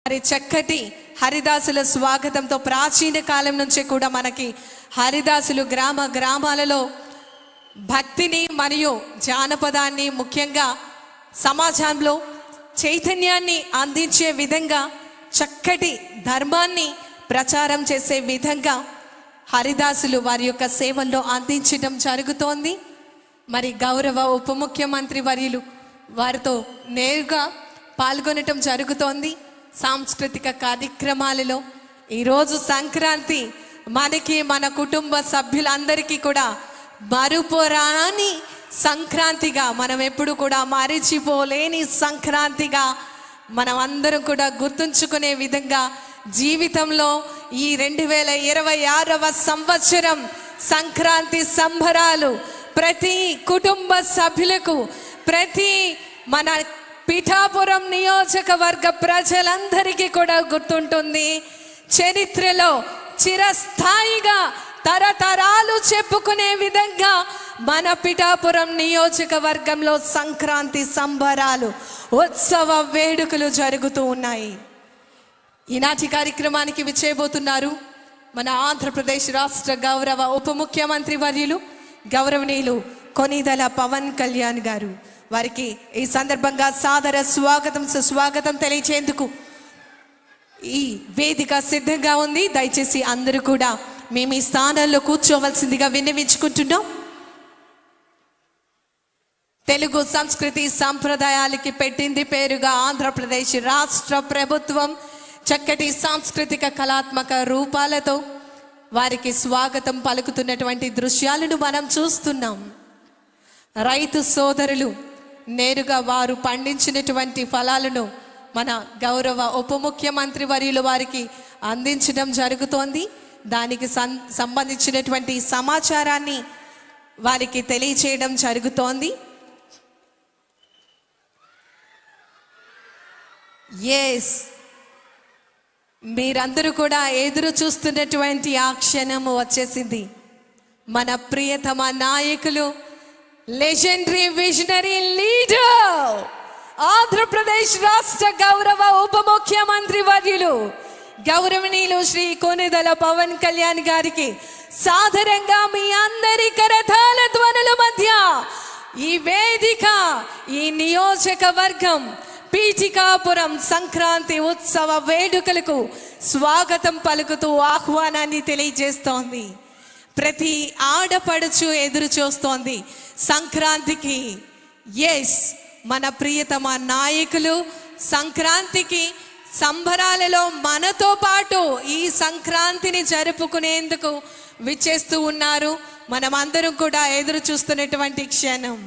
మరి చక్కటి హరిదాసుల స్వాగతంతో ప్రాచీన కాలం నుంచి కూడా మనకి హరిదాసులు గ్రామాలలో భక్తిని మరియు జానపదాన్ని ముఖ్యంగా సమాజంలో చైతన్యాన్ని అందించే విధంగా చక్కటి ధర్మాన్ని ప్రచారం చేసే విధంగా హరిదాసులు వారి యొక్క సేవల్లో అందించడం జరుగుతోంది. మరి గౌరవ ఉప ముఖ్యమంత్రి వర్యులు వారితో నేరుగా పాల్గొనటం జరుగుతోంది. సాంస్కృతిక కార్యక్రమాలలో ఈరోజు సంక్రాంతి మనకి మన కుటుంబ సభ్యులందరికీ కూడా మరుపురాని సంక్రాంతిగా, మనం ఎప్పుడు కూడా మరిచిపోలేని సంక్రాంతిగా మనం అందరం కూడా గుర్తుంచుకునే విధంగా జీవితంలో ఈ 2026వ సంవత్సరం సంక్రాంతి సంబరాలు ప్రతి కుటుంబ సభ్యులకు, ప్రతి మన పిఠాపురం నియోజకవర్గ ప్రజలందరికీ కూడా గుర్తుంటుంది. చరిత్రలో చిరస్థాయిగా తరతరాలు చెప్పుకునే విధంగా మన పిఠాపురం నియోజకవర్గంలో సంక్రాంతి సంబరాలు, ఉత్సవ వేడుకలు జరుగుతూ ఉన్నాయి. ఈనాటి కార్యక్రమానికి విచ్చేయబోతున్నారు మన ఆంధ్రప్రదేశ్ రాష్ట్ర గౌరవ ఉప ముఖ్యమంత్రి వర్యులు గౌరవనీయులు కొనిదెల పవన్ కళ్యాణ్ గారు. వారికి ఈ సందర్భంగా సాదర స్వాగతం సుస్వాగతం తెలియచేందుకు ఈ వేదిక సిద్ధంగా ఉంది. దయచేసి అందరూ కూడా మేము ఈ స్థానాల్లో కూర్చోవలసిందిగా విన్నవించుకుంటున్నాం. తెలుగు సంస్కృతి సంప్రదాయాలకి పెట్టింది పేరుగా ఆంధ్రప్రదేశ్ రాష్ట్ర ప్రభుత్వం చక్కటి సాంస్కృతిక కళాత్మక రూపాలతో వారికి స్వాగతం పలుకుతున్నటువంటి దృశ్యాలను మనం చూస్తున్నాం. రైతు సోదరులు నేరుగా వారు పండించినటువంటి ఫలాలను మన గౌరవ ఉప ముఖ్యమంత్రి వర్యులు వారికి అందించడం జరుగుతోంది. దానికి సంబంధించినటువంటి సమాచారాన్ని వారికి తెలియచేయడం జరుగుతోంది. ఎస్, మీరందరూ కూడా ఎదురు చూస్తున్నటువంటి ఆ క్షణము వచ్చేసింది. మన ప్రియతమ నాయకులు, లెజెండరీ విజనరీ లీడర్, ఆంధ్రప్రదేశ్ రాష్ట్ర గౌరవ ఉప ముఖ్యమంత్రి వర్యులు గౌరవనీయులు శ్రీ కొనిదెల పవన్ కళ్యాణ్ గారికి సాదరంగా మీ అందరి కరతాళ ధ్వనుల మధ్య ఈ వేదిక, ఈ నియోజకవర్గం పీఠికాపురం సంక్రాంతి ఉత్సవ వేడుకలకు స్వాగతం పలుకుతూ ఆహ్వానాన్ని తెలియజేస్తోంది. ప్రతి ఆడపడుచు ఎదురు చూస్తోంది సంక్రాంతికి. ఎస్, మన ప్రియతమ నాయకులు సంక్రాంతికి సంబరాలలో మనతో పాటు ఈ సంక్రాంతిని జరుపుకునేందుకు విచ్చేస్తూ ఉన్నారు. మనమందరం కూడా ఎదురు చూస్తున్నటువంటి క్షణం.